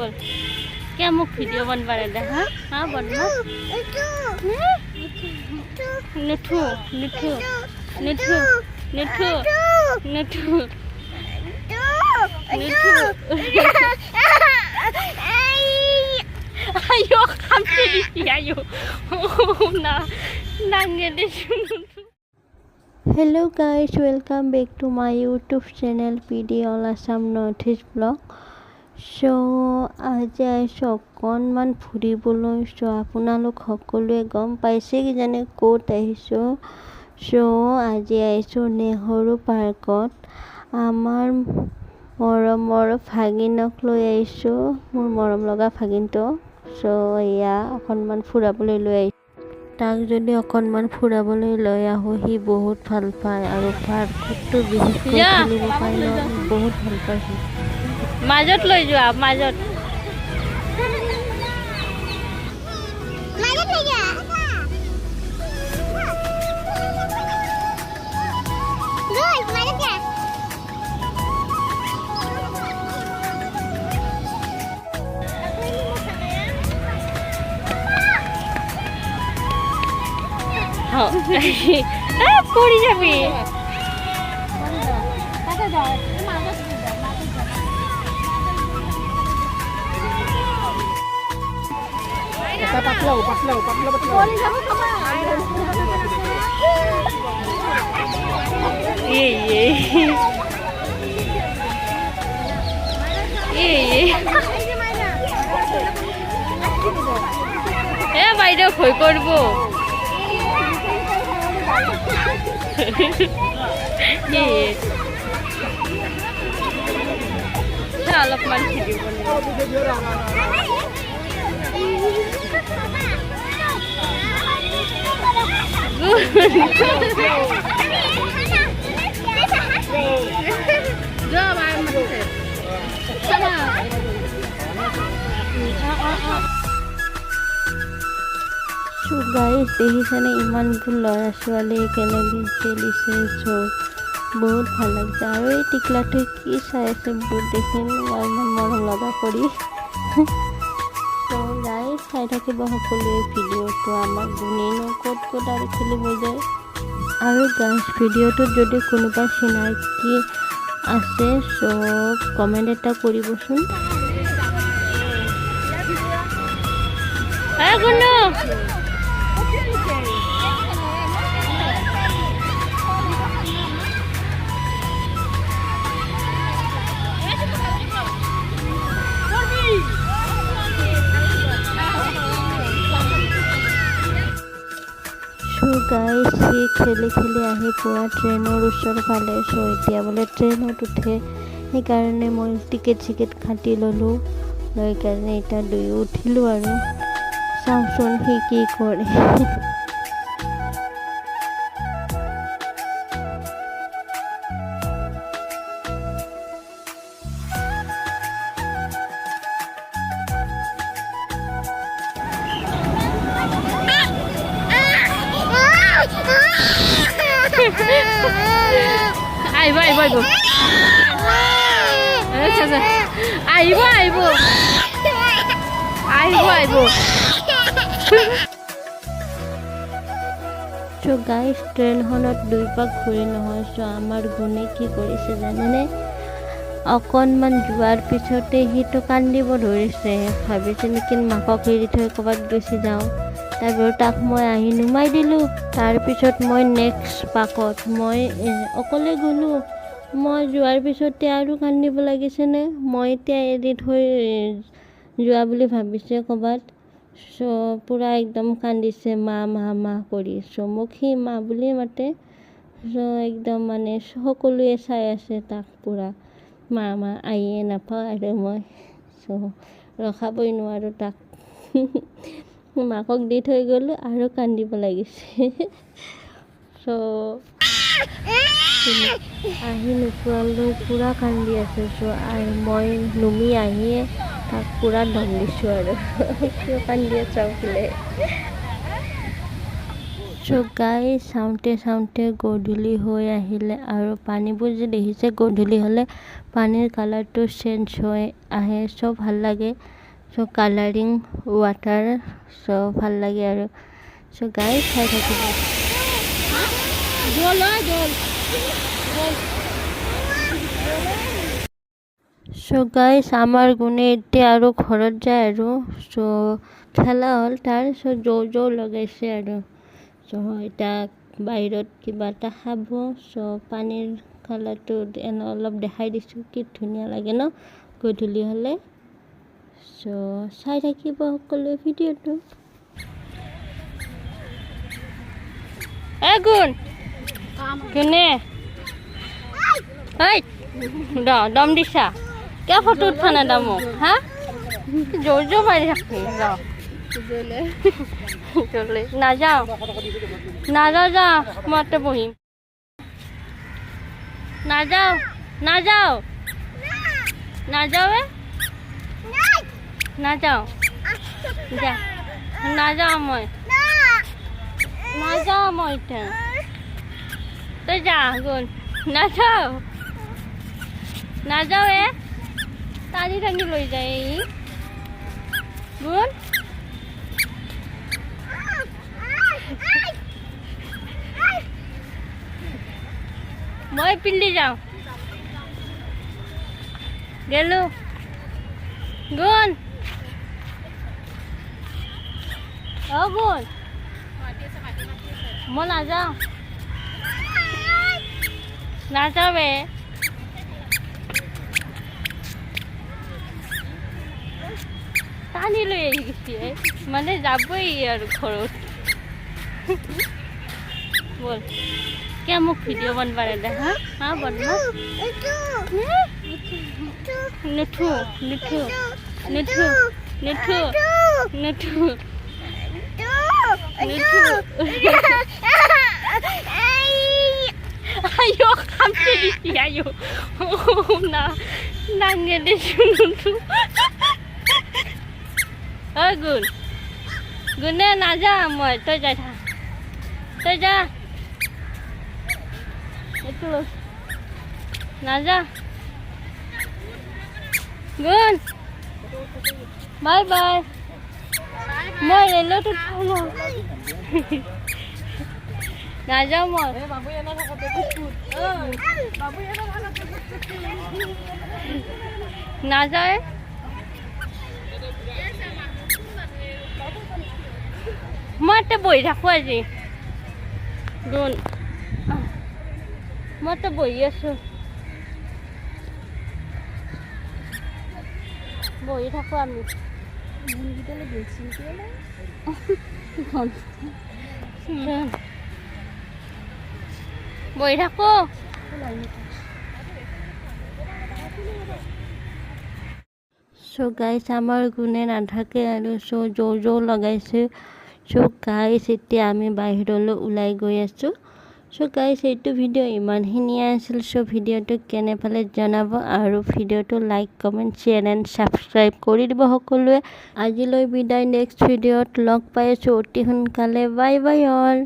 बोल क्या मुख वीडियो बनवा रहे थे हाँ हाँ बदमाश निठू निठू निठू निठू निठू निठू ayo kami di ayo na nangede Hello guys, welcome back to my YouTube channel PD All Assam Northeast Vlog. So আজি আইছো অকণমান ফুৰিবলৈ so আপোনালোক সকলোৱে গম পাইছে কি জানে ক'ত আহিছো so আজি আইছো নেহৰু পাৰ্কত আমাৰ মৰমৰ ভাগিনক লৈ আহিছো মোৰ মৰম লগা ভাগিনটো so এয়া অকণমান ফুৰাবলৈ লৈ আহিছো তাক যদি অকণমান ফুৰাবলৈ লৈ আহোঁ সি বহুত ভাল পায় আৰু পাৰ্কতো বিশেষকৈ খেলিব পায় ন বহুত ভাল পায় সি মাজত লৈ যোৱা মাজত পড়ি যাবি বাইদেউ ভয় কৰব অলপমান খেলিব So guys, দেখিছেনে ইমানবোৰ ল'ৰা ছোৱালী একেলগে খেলিছে so বহুত ভাল লাগিছে আৰু এই টিকলাটোৱে কি চাই আছে বহুত দেখি মই ইমান মৰম লগা কৰি so guys চাই থাকিব সকলোৱে ভিডিঅ'টো আমাৰ গুণেনো ক'ত ক'ত আৰু খেলিব যায় আৰু guys ভিডিঅ'টোত যদি কোনোবা চিনাকি আছে so কমেণ্ট এটা কৰিবচোন গুণু so guys সি খেলি খেলি আহি পুৰা ট্ৰেইনৰ ওচৰ ফালে so এতিয়া বোলে ট্ৰেইনত উঠে সেইকাৰণে মই টিকেট কাটি ল'লোঁ লৈ কাৰণে এতিয়া দুয়ো উঠিলোঁ আৰু চাওঁচোন সি কি কৰে আহিব আহিব আহিব আহিব আহিব আহিব আহিব so guys ট্ৰেইনখনত দুই পাক ঘূৰি নহয় so আমাৰ গুণে কি কৰিছে জানেনে অকণমান যোৱাৰ পিছতে সিটো কান্দিব ধৰিছে ভাবিছে নেকি মাকক এৰি থৈ ক'ৰবাত গুচি যাওঁ তাৰপিছত তাক মই আহি নুমাই দিলোঁ তাৰপিছত মই নেক্সট পাকত মই অকলে গ'লোঁ মই যোৱাৰ পিছতে আৰু কান্দিব লাগিছেনে মই এতিয়া এৰি থৈ যোৱা বুলি ভাবিছে ক'ৰবাত so পুৰা একদম কান্দিছে মা মা মা কৰি so মোক সি মা বুলি মাতে so একদম মানে সকলোৱে চাই আছে তাক পুৰা মা মা আহিয়ে নাপাওঁ আৰু মই so ৰখাবই নোৱাৰোঁ তাক মাকক দি থৈ গ'লোঁ আৰু কান্দিব লাগিছে so আহি নোপোৱালৈ পুৰা কান্দি আছে so মই নুমি আহিয়ে তাক পুৰা দম দিছোঁ আৰু কিয় কান্দি চাওঁ বোলে so চ' গাই চাওঁতে গধূলি হৈ আহিলে আৰু পানীবোৰ যে দেখিছে গধূলি হ'লে পানীৰ কালাৰটো চেঞ্জ হৈ আহে, চ' ভাল লাগে। চ' কালাৰিং ৱাটাৰ, চ' ভাল লাগে আৰু চ' গাই চাই থাকিব। চ' গাইছ আমাৰ গুণে এতিয়া আৰু ঘৰত যায় আৰু চ' খেলা হ'ল তাৰ, চ' জৌ লগাইছে আৰু চ' এতিয়া বাহিৰত কিবা এটা খাব। চ' পানীৰ কালাৰটো এনে অলপ দেখাই দিছোঁ, কি ধুনীয়া লাগে ন গধূলি হ'লে। চ' চাই থাকিব সকলোৱে ভিডিঅ'টো। গুণ কোনে দম দিছা কিয়? ফটো উঠা না দামক হা জোৰ মাৰি থাকি নাযাওঁ যা মতে বহিম। নাযাওঁ যা নাযাওঁ মই এতিয়া তই যা গুণ। নাযাওঁ টানি লৈ যায় গুণ। মই পিন্ধি যাওঁ গেলো গুণ। গুণ মই নাযাওঁ টানি লৈ আহি গৈছে, মানে যাবই আৰু ঘৰত। বল क्या मुख वीडियो बनवा रहे हैं? हाँ बनवा निठू ayo kampe di ayo na nangede শুনুটু গুণ গুণে নাযা মই তই যাই থাক তই যা একটু নাযা গুণ বাই বাই মই ৰেলত উঠাও ন নাযাওঁ মই নাযায় মই এতিয়া বহি থাকোঁ আজি গুণ মই এতিয়া বহি আছোঁ বহি থাকোঁ আমি বহি থাকোঁ। চ' গাইছ আমাৰ গুণে নাথাকে আৰু চ' জৌ লগাইছে। চ' গাইছ এতিয়া আমি বাহিৰলৈ ওলাই গৈ আছোঁ। চ' গাইছ এইটো ভিডিঅ' ইমানখিনিয়ে আছিল। চ' ভিডিঅ'টো কেনে পালে জনাব আৰু ভিডিঅ'টো like comment share and subscribe কৰি দিব সকলোৱে। আজিলৈ বিদায়, নেক্সট ভিডিঅ'ত লগ পাই আছোঁ অতি সোনকালে। Bye bye all.